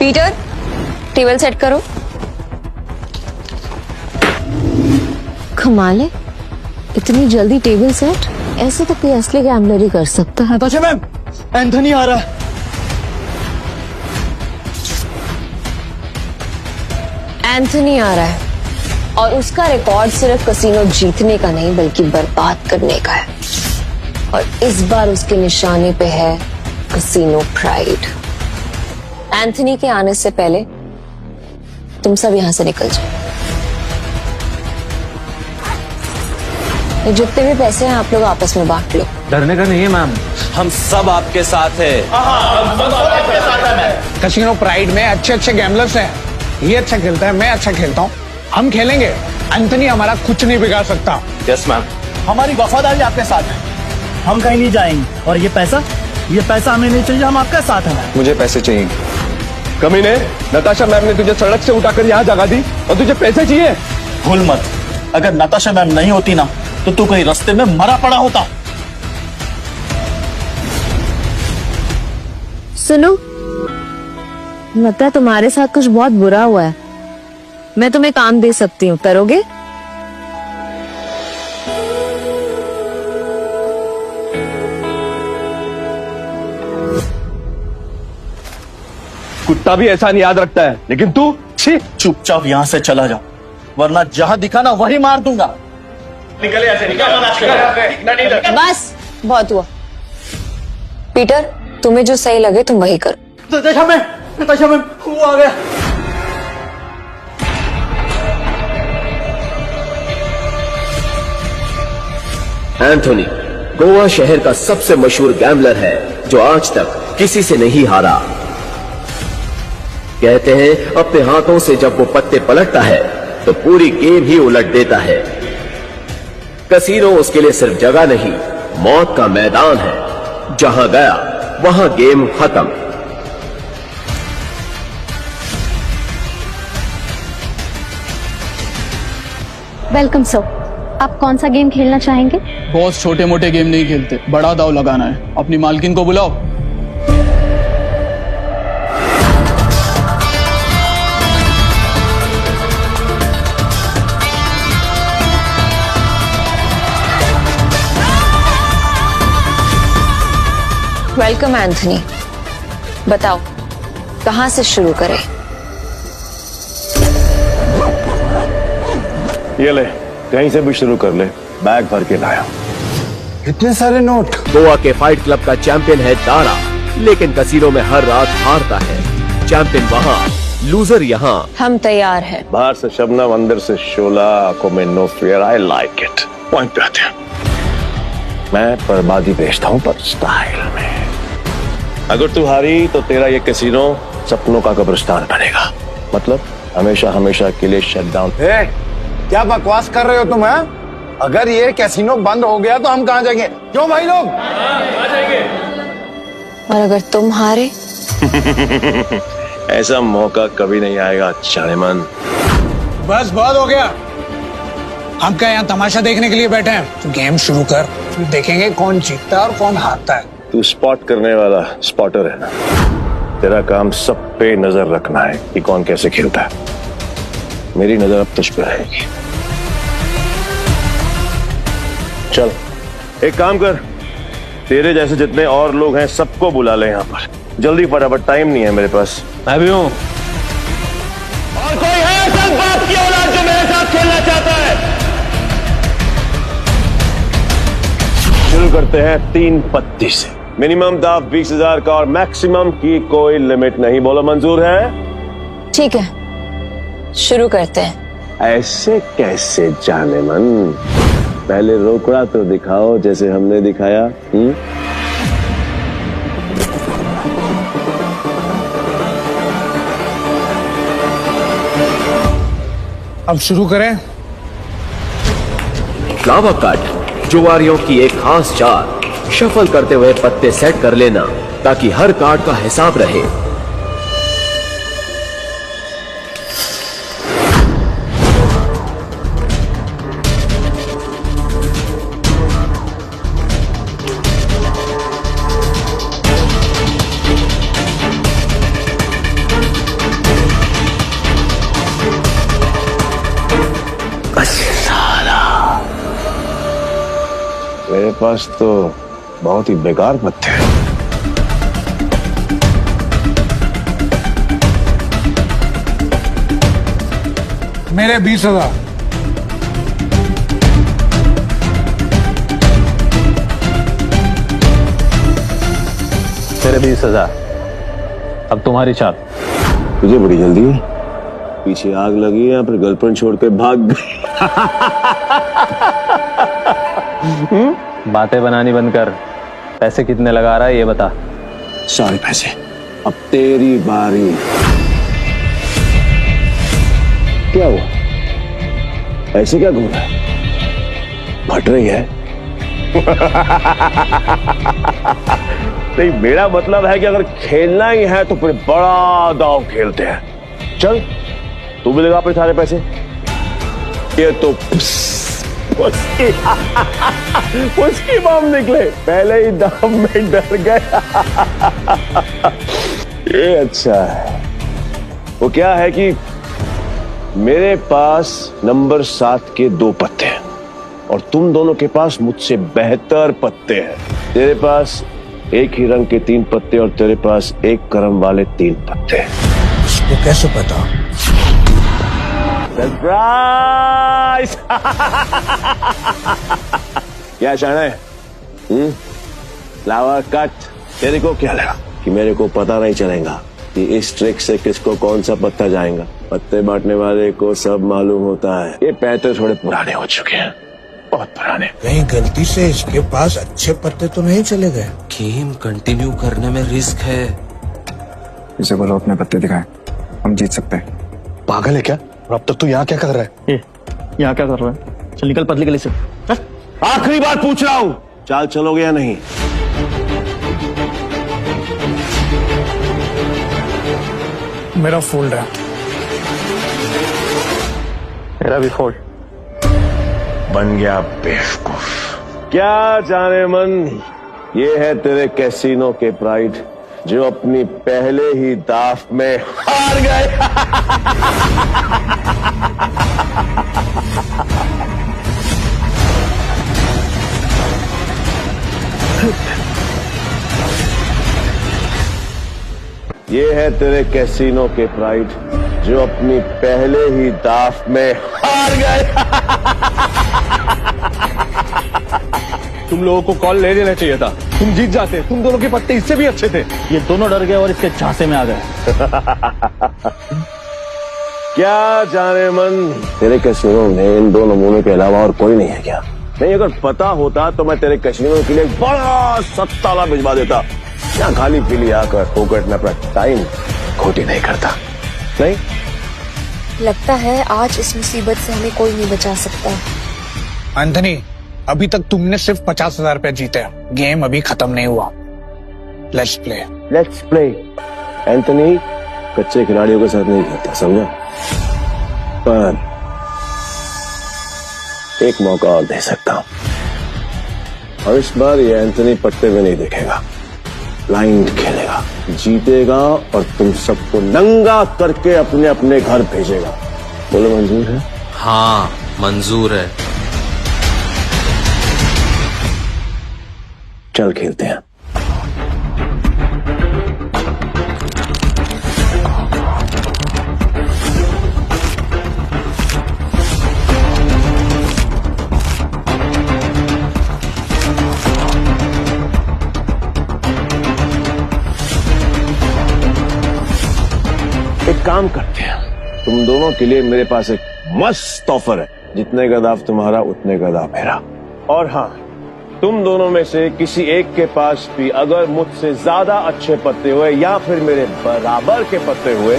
Peter, table set करो। कमाल है, इतनी जल्दी टेबल सेट? ऐसे तो कोई असली गैम्बलर ही कर सकता है। नताशा मैम, एंथनी आ रहा है। एंथनी आ रहा है और उसका रिकॉर्ड सिर्फ कसीनो जीतने का नहीं बल्कि बर्बाद करने का है। और इस बार उसके निशाने पे है कसीनो प्राइड। एंथनी के आने से पहले तुम सब यहां से निकल जाओ। ये जितने भी पैसे हैं आप लोग आपस में बांट लो। डरने का नहीं है मैम, हम सब आपके साथ हैं। कसिनो प्राइड में अच्छे अच्छे गैम्बलर्स हैं। ये अच्छा खेलता है, मैं अच्छा खेलता हूँ, हम खेलेंगे। एंथनी हमारा कुछ नहीं बिगाड़ सकता। Yes ma'am. हमारी वफादारी आपके साथ है, हम कहीं नहीं जाएंगे। और ये पैसा हमें नहीं चाहिए, हम आपके साथ हैं। मुझे पैसे चाहिए। कमीने, नताशा मैम ने तुझे सड़क से उठाकर यहाँ जगा दी और तुझे पैसे चाहिए? भूल मत, अगर नताशा मैम नहीं होती ना तो तू कहीं रास्ते में मरा पड़ा होता। सुनो, लगता है तुम्हारे साथ कुछ बहुत बुरा हुआ है। मैं तुम्हें काम दे सकती हूँ, करोगे? कुत्ता भी ऐसा नहीं याद रखता है, लेकिन तू छी। चुपचाप यहाँ से चला जा, वरना जहाँ दिखा ना वही मार दूंगा। निकले ऐसे, निकल। बस बहुत हुआ। पीटर, तुम्हें जो सही लगे तुम वही करो। नताशा मैम, वो आ गया। एंथनी गोवा शहर का सबसे मशहूर गैम्बलर है जो आज तक किसी से नहीं हारा। कहते हैं अपने हाथों से जब वो पत्ते पलटता है तो पूरी गेम ही उलट देता है। कसीनो उसके लिए सिर्फ जगह नहीं, मौत का मैदान है। जहां गया वहां गेम खत्म। वेलकम सर, आप कौन सा गेम खेलना चाहेंगे? बॉस छोटे मोटे गेम नहीं खेलते, बड़ा दाव लगाना है। अपनी मालकिन को बुलाओ। वेलकम एंथनी, बताओ कहां से शुरू करें? ये ले, कहीं से भी शुरू कर ले, बैग भर के लाया। इतने सारे नोट। गोवा के फाइट क्लब का चैंपियन है दारा, लेकिन कसीनो में हर रात हारता है। चैंपियन वहां, लूजर यहाँ। हम तैयार हैं। बाहर से शबनम, अंदर से शोला, आंखों में no fear. I like it. Point पे आते हैं। मैं बर्बादी बेचता हूँ पर स्टाइल में। अगर तू हारी तो तेरा ये कैसीनो सपनों का कब्रिस्तान बनेगा। मतलब हमेशा हमेशा के लिए शट डाउन। क्या बकवास कर रहे हो तुम? है अगर ये कैसीनो बंद हो गया तो हम कहाँ जाएंगे? क्यों भाई लोग? और अगर तुम हारे? ऐसा मौका कभी नहीं आएगा जानेमन। बस बहुत हो गया। हम क्या यहाँ तमाशा देखने के लिए बैठे हैं? तो गेम शुरू कर, फिर देखेंगे कौन जीतता है और कौन हारता है। तू स्पॉट करने वाला स्पॉटर है ना? तेरा काम सब पे नजर रखना है कि कौन कैसे खेलता है। मेरी नजर अब तुझ पे रहेगी। चल एक काम कर, तेरे जैसे जितने और लोग हैं सबको बुला ले यहाँ पर जल्दी, फटाफट, टाइम नहीं है मेरे पास। मैं भी हूँ। और कोई है सब बाप की औलाद जो मेरे साथ खेलना चाहता है? शुरू करते हैं 3 पत्ती से। मिनिमम दाव 20,000 का और मैक्सिमम की कोई लिमिट नहीं। बोलो मंजूर है? ठीक है, शुरू करते हैं। ऐसे कैसे जानेमन? पहले रोकड़ा तो दिखाओ जैसे हमने दिखाया। अब शुरू करें। लावा कट, जुआरियों की एक खास चाल। शफल करते हुए पत्ते सेट कर लेना ताकि हर कार्ड का हिसाब रहे। पास तो बहुत ही बेकार पत्ते हैं। मेरे 20,000। तेरे 20,000। अब तुम्हारी चाल। तुझे बड़ी जल्दी है, पीछे आग लगी है या फिर गर्लफ्रेंड छोड़ के भाग गई? बातें बनानी बंद कर। पैसे कितने लगा रहा है ये बता। सारे पैसे। अब तेरी बारी। क्या हुआ, ऐसे क्या घूम रहा है? फट रही है? नहीं, मेरा मतलब है कि अगर खेलना ही है तो फिर बड़ा दांव खेलते हैं। चल तू भी लगा अपने सारे पैसे। ये तो उसकी बम निकले, पहले ही दाम में डर गया। ये अच्छा है। वो क्या है कि मेरे पास नंबर 7 के 2 पत्ते हैं और तुम दोनों के पास मुझसे बेहतर पत्ते हैं। तेरे पास एक ही रंग के 3 पत्ते और तेरे पास एक क्रम वाले 3 पत्ते। इसको कैसे पता? सरप्राइज! क्या चाहना है? Flower cut. तेरे को क्या लगा कि मेरे को पता नहीं चलेगा कि इस ट्रिक से किसको कौन सा पत्ता जाएगा? पत्ते बांटने वाले को सब मालूम होता है। ये पैसे थोड़े पुराने हो चुके हैं, बहुत पुराने। कहीं गलती से इसके पास अच्छे पत्ते तो नहीं चले गए? गेम कंटिन्यू करने में रिस्क है। इसे बोलो अपने पत्ते दिखाएं, हम जीत सकते हैं। पागल है क्या? और अब तक तू यहाँ क्या कर रहा है? यहाँ क्या कर रहा है? चल निकल पतली गली से। आखिरी बार पूछ रहा हूँ, चाल चलोगे या नहीं? मेरा फोल्ड है। मेरा भी फोल्ड। बन गया बेवकूफ। क्या जाने मन, ये है तेरे कैसीनो के प्राइड जो अपनी पहले ही दाव में हार गए। ये है तेरे कैसीनो के प्राइड जो अपनी पहले ही दाव में हार गए। तुम लोगों को कॉल ले लेना चाहिए था, तुम जीत जाते। तुम दोनों के पत्ते इससे भी अच्छे थे। ये दोनों डर गए और इसके झांसे में आ गए। क्या जाने मन, तेरे कैसीनो में इन 2 नमूनों के अलावा और कोई नहीं है क्या? नहीं, अगर पता होता तो मैं तेरे कैसीनो के लिए एक बड़ा सत्ताला भिजवा देता। यहाँ खाली पीली आकर फोकट में अपना टाइम खोटी नहीं करता। नहीं लगता है आज इस मुसीबत से हमें कोई नहीं बचा सकता। एंथनी, अभी तक तुमने सिर्फ 50,000 रुपए जीते हैं। गेम अभी खत्म नहीं हुआ। Let's play. Let's play. Anthony कच्चे खिलाड़ियों के साथ नहीं खेलता, समझा? पर एक मौका और दे सकता हूं और इस बार ये एंथनी पट्टे में नहीं देखेगा, ब्लाइंड खेलेगा, जीतेगा और तुम सबको नंगा करके अपने अपने घर भेजेगा। बोलो मंजूर है? हाँ मंजूर है। चल खेलते हैं। एक काम करते हैं, तुम दोनों के लिए मेरे पास एक मस्त ऑफर है। जितने का दाव तुम्हारा उतने का दाव मेरा। और हाँ, तुम दोनों में से किसी एक के पास भी अगर मुझसे ज्यादा अच्छे पत्ते हुए या फिर मेरे बराबर के पत्ते हुए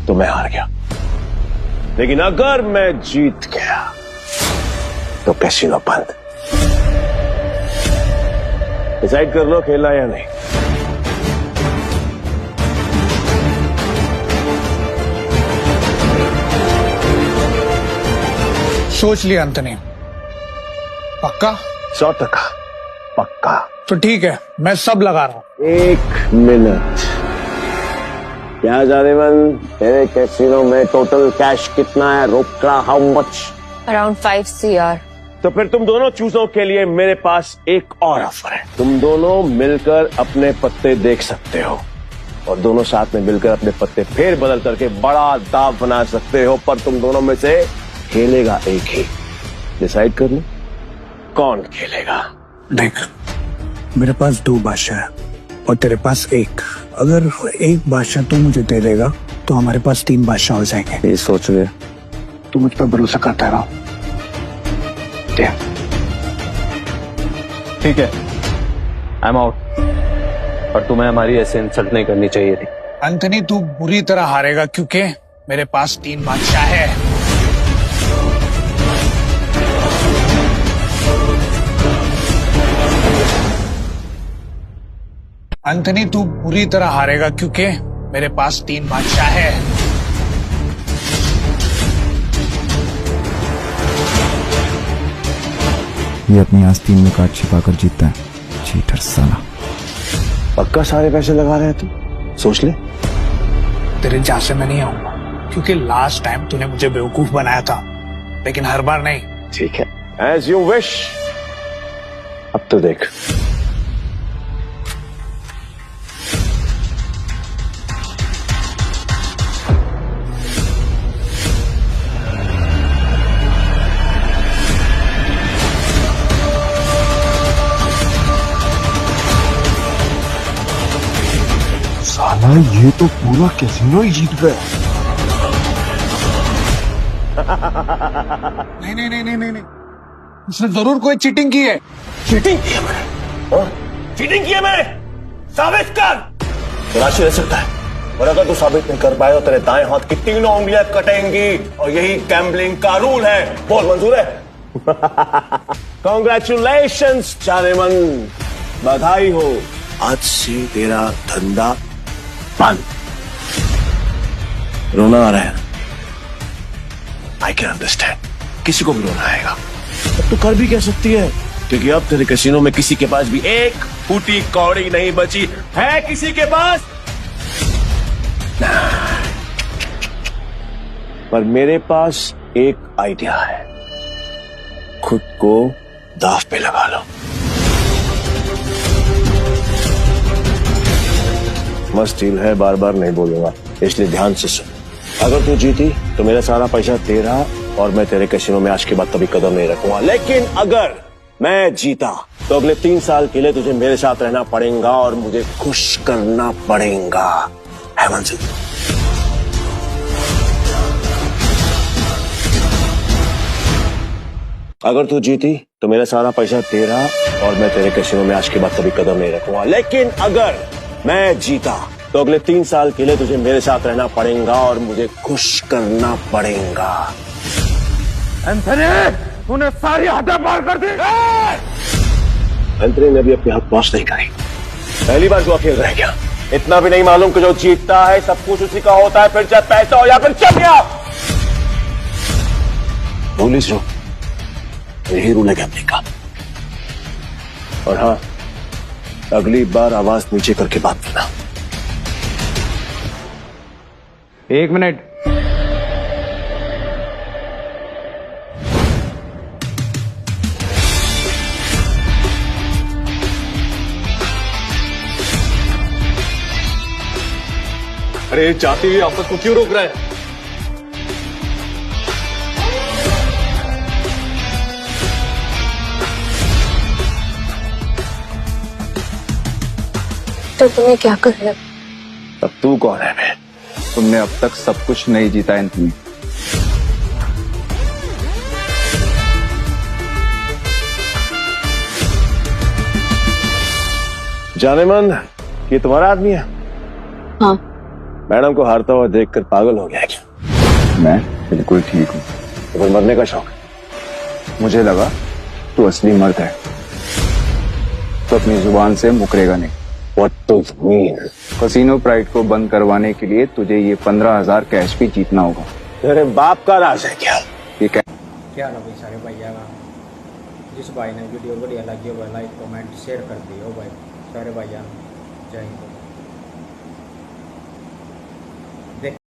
तो मैं हार गया। लेकिन अगर मैं जीत गया तो कैसीनो बंद। डिसाइड कर लो खेलना या नहीं। सोच लिया एंथनी? पक्का? 100% पक्का। तो ठीक है, मैं सब लगा रहा हूँ। 1 मिनट। क्या जाने मन, तेरे कैसीनो में टोटल कैश कितना है? रोकड़ा हाउ मच? Around 5 CR। तो फिर तुम दोनों चूजों के लिए मेरे पास एक और ऑफर है। तुम दोनों मिलकर अपने पत्ते देख सकते हो और दोनों साथ में मिलकर अपने पत्ते फेर बदल करके बड़ा दाव बना सकते हो, पर तुम दोनों में से खेलेगा एक ही। डिसाइड कर लो कौन खेलेगा। देख, मेरे पास 2 बादशाह है और तेरे पास 1। अगर एक बादशाह तू मुझे दे देगा तो हमारे पास 3 बादशाह हो जाएंगे। ये सोच ले। तू मुझ पर भरोसा करता है ना? ठीक है, आई एम आउट। पर तुम्हें हमारी ऐसे इंसल्ट नहीं करनी चाहिए थी। एंथनी, तू बुरी तरह हारेगा क्योंकि मेरे पास 3 बादशाह है। एंथनी, तू बुरी तरह हारेगा क्योंकि मेरे पास 3 बादशाह है। ये अपनी आस्तीन में काट छिपाकर जीतता है, चीटर साला। पक्का सारे पैसे लगा रहे हैं तुम? सोच ले। तेरे जहां से मैं नहीं आऊंगा क्योंकि लास्ट टाइम तूने मुझे बेवकूफ बनाया था, लेकिन हर बार नहीं। ठीक है, एज यू विश। अब तो देख। साला ये तो पूरा कैसीनो ही जीत गया। नहीं नहीं नहीं नहीं नहीं नहीं, उसने जरूर कोई चीटिंग की है। चीटिंग की है मैंने? चीटिंग की है मैंने? साबित कर। राशि रह सकता है, और अगर तू साबित नहीं कर पाए तो तेरे दाएं हाथ की 3 उंगलियां कटेंगी, और यही गैम्बलिंग का रूल है। बोल, मंजूर है? कॉन्ग्रेचुलेशंस जानेमन, बधाई हो। आज से तेरा धंधा बंद। रोना आ रहा है? आई कैन अंडरस्टैंड, किसी को भी रोना आएगा। अब तो कर भी कह सकती है, क्योंकि अब तेरे कैसीनो में किसी के पास भी एक फूटी कौड़ी नहीं बची है। किसी के पास? पर मेरे पास एक आइडिया है, खुद को दाव पे लगा लो। मस्त डील है, बार बार नहीं बोलूंगा, इसलिए ध्यान से सुन। अगर तू जीती तो मेरा सारा पैसा तेरा, और मैं तेरे कैसीनो में आज के बाद कभी कदम नहीं रखूंगा। लेकिन अगर मैं जीता तो अगले 3 साल के लिए तुझे मेरे साथ रहना पड़ेगा और मुझे खुश करना पड़ेगा। है मंजिल? अगर तू जीती तो मेरा सारा पैसा तेरा, और मैं तेरे कैसीनो में आज के बाद कभी कदम नहीं रखूंगा। लेकिन अगर मैं जीता तो अगले 3 साल के लिए तुझे मेरे साथ रहना पड़ेगा और मुझे खुश करना पड़ेगा। एंथनी, तूने सारी हदें पार कर दी। एंथनी ने भी अपनी हद पहुंच नहीं करी। पहली बार जुआ खेल रहा है क्या? इतना भी नहीं मालूम कि जो जीतता है सब कुछ उसी का होता है, फिर चाहे पैसा हो या फिर चमिया। पुलिस जो यही रूल है गैम्बलिंग का। और हाँ, अगली बार आवाज नीचे करके बात करना। 1 मिनट। अरे जाते हुए आपस को क्यों रोक रहा है? तो तुम्हें क्या करना? अब तू कौन है बे? तुमने अब तक सब कुछ नहीं जीता एंथनी। जानेमन, ये तुम्हारा आदमी है? हाँ। मैडम को हारता हुआ देखकर पागल हो गया क्या? मैं बिल्कुल ठीक हूँ। तो फिर मरने का शौक है? मुझे लगा तू असली मर्द है तो अपनी जुबान से मुकरेगा नहीं। What does it mean? Casino pride को बंद करवाने के लिए तुझे ये 15,000 कैश भी जीतना होगा। तेरे बाप का राज है क्या? ये क्या ना भाई सारे भैया का, जिस भाई ने वीडियो बढ़िया लगी हो लाइक कमेंट शेयर कर दियो भाई सारे भैया। जय हिंद।